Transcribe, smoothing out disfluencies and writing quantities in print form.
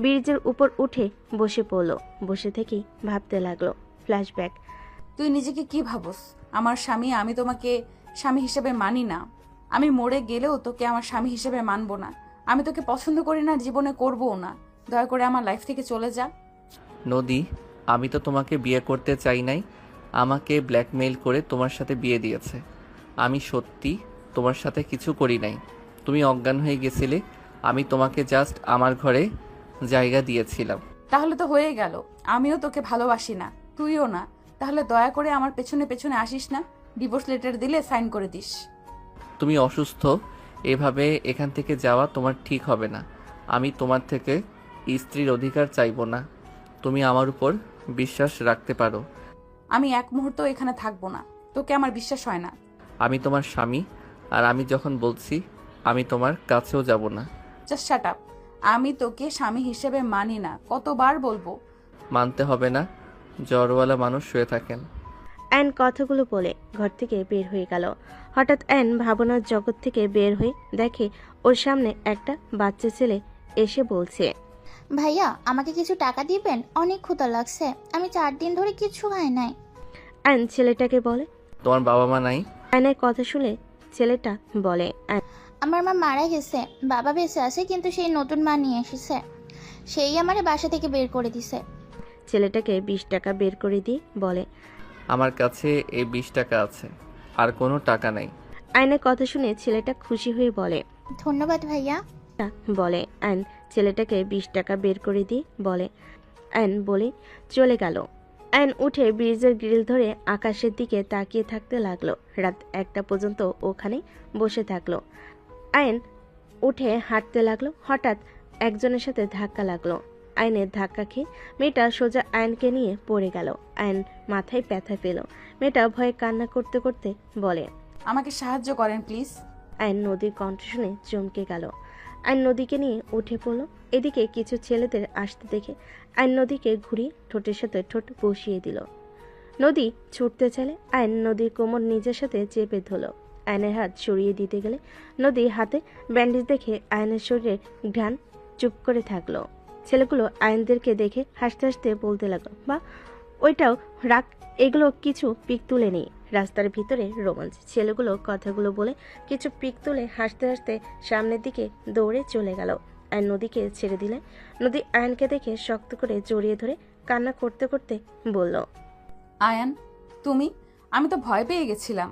ব্রিজের উপর উঠে বসে পড়ল। বসে থেকেই ভাবতে লাগলো। ফ্ল্যাশব্যাক। তুই নিজেকে কি ভাবস আমার স্বামী? আমি তোমাকে স্বামী হিসেবে মানি না। আমি মরে গেলেও তোকে আমার স্বামী হিসেবে মানবো না। আমি তোকে পছন্দ করি না, জীবনে করবও না। দয়া করে আমার লাইফ থেকে চলে যা। নদী, আমি তো তোমাকে বিয়ে করতে চাই নাই। আমাকে ব্ল্যাকমেইল করে তোমার সাথে বিয়ে দিয়েছে। আমি সত্যি তোমার সাথে কিছু করি নাই। তুমি অজ্ঞান হয়ে গেছিলে। আমি তোমাকে জাস্ট আমার ঘরে জায়গা দিয়েছিলাম। তাহলে তো হয়ে গেল। আমিও তোকে ভালোবাসি না, তুইও না। তাহলে দয়া করে আমার পেছনে পেছনে আসিস না। ডিভোর্স লেটার দিলে সাইন করে দিস। তুমি অসুস্থ, এভাবে এখান থেকে যাওয়া তোমার ঠিক হবে না। আমি তোমার থেকে স্ত্রীর অধিকার চাইবো না। তুমি আমার উপর বিশ্বাস রাখতে পারো। আমি এক মুহূর্ত এখানে থাকবো না। তোকে আমার বিশ্বাস হয় না। আমি তোমার স্বামী, আর আমি যখন বলছি আমি তোমার কাছেও যাব না। Just shut up. আমি তোকে স্বামী হিসেবে মানি না, কতবার বলবো? মানতে হবে না, জ্বরওয়ালা মানুষ শুয়ে থাকেন। অ্যান কথাগুলো বলে ঘর থেকে বের হয়ে গেল। হঠাৎ অ্যান ভাবনার জগৎ থেকে বের হয়ে দেখে ওর সামনে একটা বাচ্চা ছেলে এসে বলছে, ভাইয়া আমাকে কিছু টাকা দিবেন? অনেক ক্ষুধা লাগছে, আমি 4 দিন ধরে কিছু খাই নাই। অ্যান ছেলেটাকে বলে। তোমার বাবা মা নাই? অ্যানের কথা শুনে ছেলেটা বলে, আমার মা মারা গেছে, বাবা বেঁচে আছে, কিন্তু সেই নতুন মা নিয়ে এসেছে। সেই আমারে বাসা থেকে বের করে দিছে। ছেলেটাকে 20 টাকা বের করে দিয়ে বলে। আমার কাছে এই 20 টাকা আছে, আর কোনো টাকা নাই। আয়নের কথা শুনে ছেলেটা খুশি হয়ে বলে, ধন্যবাদ ভাইয়া। বলে অ্যান ছেলেটাকে 20 টাকা বের করে দিয়ে বলে। অ্যান বলে চলে গেল। অ্যান উঠে ব্রিজের গ্রিল ধরে আকাশের দিকে তাকিয়ে থাকতে লাগলো। রাত 1টা পর্যন্ত ওখানে বসে থাকলো। অ্যান উঠে হাঁটতে লাগলো। হঠাৎ একজনের সাথে ধাক্কা লাগলো। আয়নের ধাক্কা খেয়ে মেয়েটা সোজা আয়নকে নিয়ে পড়ে গেল। আয়ন মাথায় ব্যথা পেল। মেয়েটা ভয়ে কান্না করতে করতে বলে, আমাকে সাহায্য করেন প্লিজ। আয়ন নদীর কণ্ঠ শুনে চমকে গেল। আয়ন নদীকে নিয়ে উঠে পড়ল। এদিকে কিছু ছেলেদের আসতে দেখে আয়ন নদীকে ঘুরিয়ে ঠোঁটের সাথে ঠোঁট বসিয়ে দিল। নদী ছুটতে চাইলে আয়ন নদীর কোমর নিজের সাথে চেপে ধরল। আয়নের হাত সরিয়ে দিতে গেলে নদী হাতে ব্যান্ডেজ দেখে আয়নের শরীরে ঘ্রাণ চুপ করে থাকলো। ছেলেগুলো আয়নদেরকে দেখে হাসতে হাসতে বলতে লাগলো, বা ওইটাও রাখ, এগুলো কিছু পিক তুলে নেই। রাস্তার ভিতরে রোমাঞ্চ। ছেলেগুলো কথাগুলো বলে কিছু পিক তুলে হাসতে হাসতে সামনের দিকে দৌড়ে চলে গেল। আয়ন নদীকে ছেড়ে দিলে নদী আয়নকে দেখে শক্ত করে জড়িয়ে ধরে কান্না করতে করতে বলল, আয়ান, তুমি? আমি তো ভয় পেয়ে গেছিলাম।